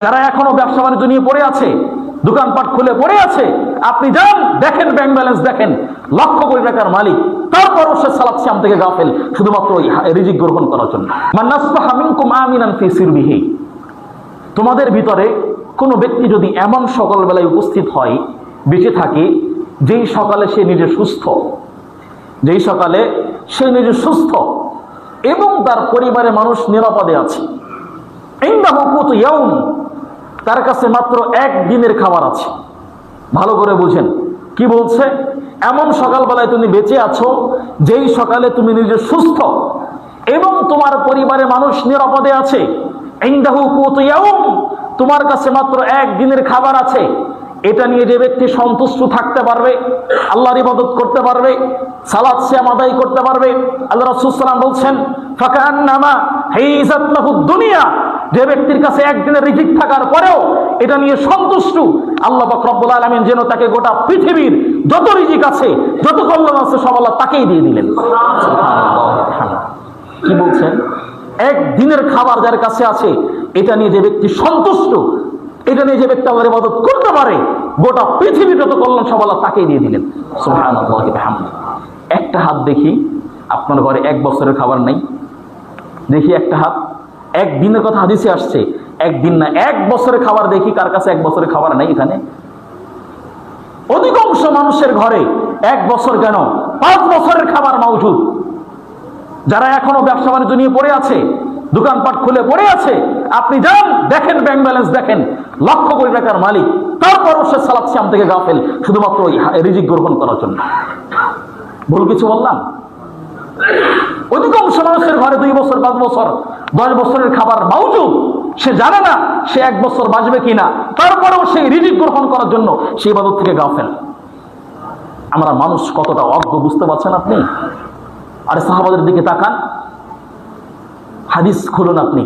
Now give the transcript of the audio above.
যারা এখনো ব্যবসা বাণিজ্য নিয়ে পড়ে আছে, দোকানপাট খুলে পড়ে আছে, আপনি যান দেখেন, ব্যাংক ব্যালেন্স দেখেন, লক্ষ কোটি টাকার মালিক, তারপরও সে সালাত সিয়াম থেকে গাফেল, শুধুমাত্র রিজিক গ্রহণ করার জন্য। মান আসবাহা মিনকুম আমিনান ফি সিরবিহি, তোমাদের ভিতরে কোনো ব্যক্তি যদি এমন সকালবেলায় উপস্থিত হয়, বেঁচে থাকে, যেই সকালে সে নিজে সুস্থ, যেই সকালে সে নিজে সুস্থ এবং তার পরিবারের মানুষ নিরাপদে আছে, ইনদাহু কুতু ইয়াউম, তার কাছে মাত্র একদিনের খাবার আছে। ভালো করে বুঝেন কি বলছে। এমন সকালবেলায় তুমি বেঁচে আছো যেই সকালে তুমি নিজে সুস্থ এবং তোমার পরিবারের মানুষ নিরাপদে আছে। ইনদাহু কুতু ইয়াউম, তোমার কাছে মাত্র একদিনের খাবার আছে। এটা নিয়ে যে ব্যক্তি সন্তুষ্ট থাকতে পারবে, আল্লাহর ইবাদত করতে পারবে, সালাত সিয়াম আদায় করতে পারবে, আল্লাহ রাসূল সাল্লাল্লাহু আলাইহি ওয়াসাল্লাম বলছেন ফাকান্নামা হিজাত লাহুদ দুনিয়া, যে ব্যক্তির কাছে একদিনের রিজিক থাকার পরেও এটা নিয়ে সন্তুষ্ট, আল্লাহ পাক রব্বুল আলামিন যেন তাকে গোটা পৃথিবীর যত রিজিক আছে, যত কল্যাণ আছে সব আল্লাহ তাকেই দিয়ে দিলেন। কি বলছেন? একদিনের খাবার যার কাছে আছে, এটা নিয়ে যে ব্যক্তি সন্তুষ্ট, এটা নিয়ে যে ব্যক্তি আল্লাহর ইবাদত করতে পারে, গোটা পৃথিবীর যত কল্যাণ সব আল্লাহ তাকেই দিয়ে দিলেন। সুবহানাল্লাহি ওয়া বিহামদিহি। একটা হাত দেখি, আপনার ঘরে এক বছরের খাবার নাই, দেখি একটা হাত। একদিনের কথা হাদিসে আসছে, একদিন না, এক বছরের খাবার দেখি, কার কাছে এক বছরের খাবার নাই এখানে? অধিকাংশ মানুষের ঘরে এক বছর কেন 5 বছরের খাবার মজুদ। যারা এখনো ব্যবসা বাণিজ্য নিয়ে পড়ে আছে, দোকানপাট খুলে পড়ে আছে, আপনি যান দেখেন, ব্যাংক ব্যালেন্স দেখেন, লক্ষ কোটি টাকার মালিক, তারপরও সে সালাত সিয়াম থেকে গাফেল, শুধুমাত্র রিজিক গ্রহণ করার জন্য। ভুল কিছু বললাম? অধিকাংশ মানুষের ঘরে 2 বছর, 5 বছর, 10 বছরের খাবার মজুদ, সে জানে না সে 1 বছর বাঁচবে কিনা, তারপরেও সেই রিজিক গ্রহণ করার জন্য সেই ইবাদত থেকে গাফেল। আমরা মানুষ কতটা অজ্ঞ বুঝতে পারছেন আপনি? আর সাহাবাদের দিকে তাকান, হাদিস খুলুন আপনি।